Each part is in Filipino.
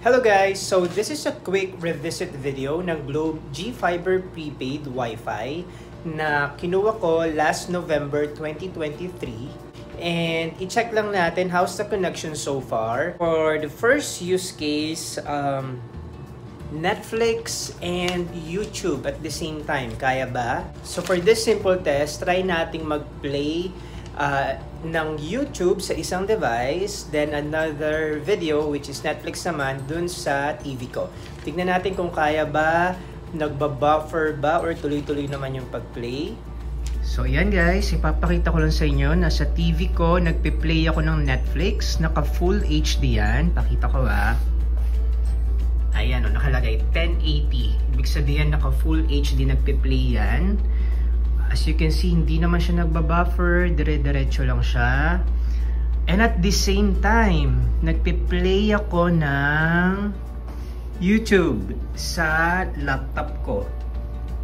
Hello guys! So this is a quick revisit video ng Globe GFiber Prepaid Wi-Fi na kinuha ko last November 2023. And i-check lang natin how's the connection so far. For the first use case, Netflix and YouTube at the same time. Kaya ba? So for this simple test, try nating mag-play ng YouTube sa isang device, then another video which is Netflix naman dun sa TV ko. Tignan natin kung kaya ba, nagba-buffer ba, or tuloy-tuloy naman yung pag-play. So yan guys, ipapakita ko lang sa inyo na sa TV ko, nagpe-play ako ng Netflix, naka full HD yan. Pakita ko ba? Ayan o, nakalagay 1080. Ibig sabihin naka full HD nagpe-play yan. As you can see, hindi naman siya nagbabuffer, dire-diretso lang siya. And at the same time, nagpe-play ako ng YouTube sa laptop ko.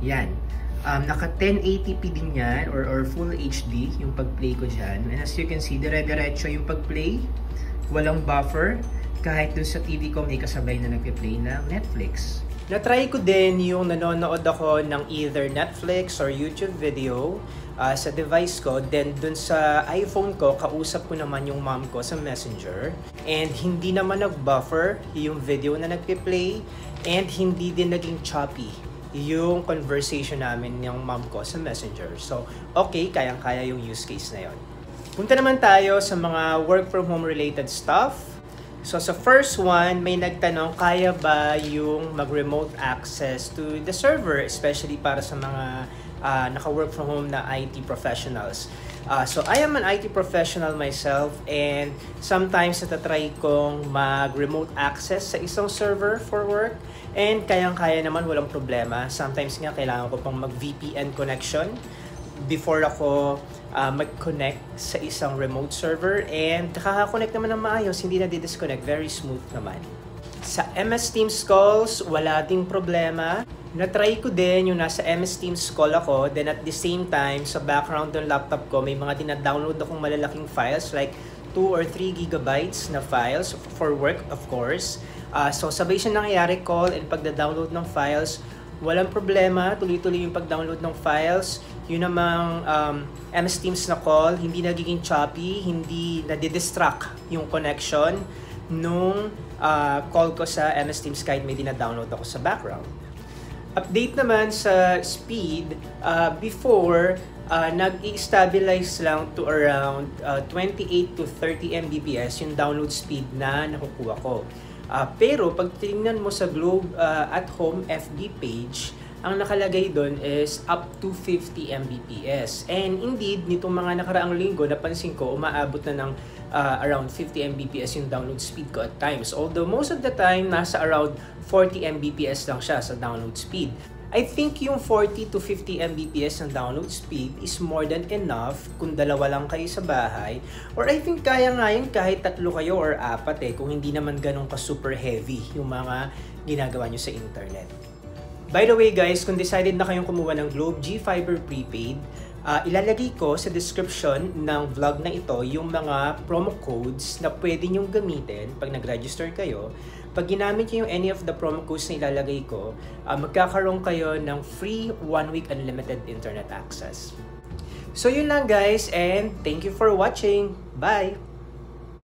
Yan. Naka 1080p din yan, or full HD yung pag-play ko dyan. And as you can see, dire-diretso yung pag-play. Walang buffer. Kahit dun sa TV ko, may kasabay na nagpe-play ng Netflix. Na-try ko din yung nanonood ako ng either Netflix or YouTube video sa device ko. Then dun sa iPhone ko, kausap ko naman yung mom ko sa Messenger. And hindi naman nag-buffer yung video na nagpe-play. And hindi din naging choppy yung conversation namin ng mom ko sa Messenger. So, okay, kayang-kaya yung use case na yon. Punta naman tayo sa mga work from home related stuff. So sa first one, may nagtanong, kaya ba yung mag-remote access to the server, especially para sa mga naka-work from home na IT professionals. So I am an IT professional myself, and sometimes natatry kong mag-remote access sa isang server for work, and kayang-kaya naman, walang problema. Sometimes nga kailangan ko pang mag-VPN connection before ako mag-connect sa isang remote server, and nakaka-connect naman ng maayos, hindi na di-disconnect, very smooth naman. Sa MS Teams calls, wala ding problema. Na-try ko din yung nasa MS Teams call ako, then at the same time, sa background ng laptop ko, may mga dina-download akong malalaking files, like 2 or 3 gigabytes na files for work, of course. So sabay siya nangyayari, call and pagda-download ng files, walang problema, tuloy-tuloy yung pag-download ng files. Yun namang MS Teams na call, hindi nagiging choppy, hindi nadidistract yung connection nung call ko sa MS Teams kahit may dina-download ako sa background. Update naman sa speed, before, nag-i-stabilize lang to around 28 to 30 Mbps yung download speed na nakukuha ko. Pero pag tingnan mo sa Globe at Home FB page, ang nakalagay doon is up to 50 Mbps. And indeed, nitong mga nakaraang linggo, napansin ko, umaabot na ng around 50 Mbps yung download speed ko at times. Although most of the time, nasa around 40 Mbps lang siya sa download speed. I think yung 40 to 50 Mbps ng download speed is more than enough kung dalawa lang kayo sa bahay. Or I think kaya nga yun kahit 3 kayo or 4 kung hindi naman ganun ka super heavy yung mga ginagawa nyo sa internet. By the way guys, kung decided na kayong kumuha ng Globe GFiber Prepaid, ilalagay ko sa description ng vlog na ito yung mga promo codes na pwede nyong gamitin pag nag-register kayo. Pag ginamit nyo yung any of the promo codes na ilalagay ko, magkakaroon kayo ng free 1-week unlimited internet access. So yun lang guys, and thank you for watching. Bye!